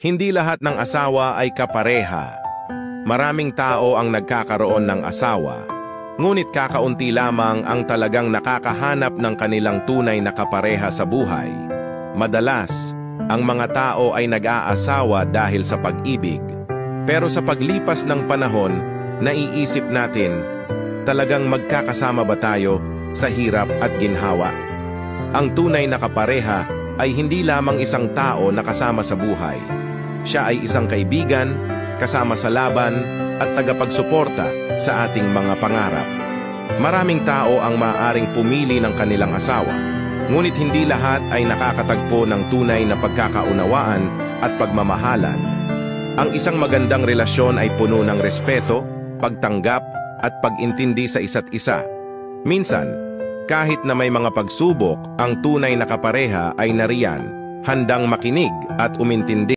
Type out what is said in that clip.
Hindi lahat ng asawa ay kapareha. Maraming tao ang nagkakaroon ng asawa, ngunit kakaunti lamang ang talagang nakakahanap ng kanilang tunay na kapareha sa buhay. Madalas, ang mga tao ay nag-aasawa dahil sa pag-ibig. Pero sa paglipas ng panahon, naiisip natin, talagang magkakasama ba tayo sa hirap at ginhawa? Ang tunay na kapareha ay hindi lamang isang tao na kasama sa buhay. Siya ay isang kaibigan, kasama sa laban, at tagapagsuporta sa ating mga pangarap. Maraming tao ang maaaring pumili ng kanilang asawa, ngunit hindi lahat ay nakakatagpo ng tunay na pagkakaunawaan at pagmamahalan. Ang isang magandang relasyon ay puno ng respeto, pagtanggap, at pag-intindi sa isa't isa. Minsan, kahit na may mga pagsubok, ang tunay na kapareha ay nariyan, handang makinig at umintindi.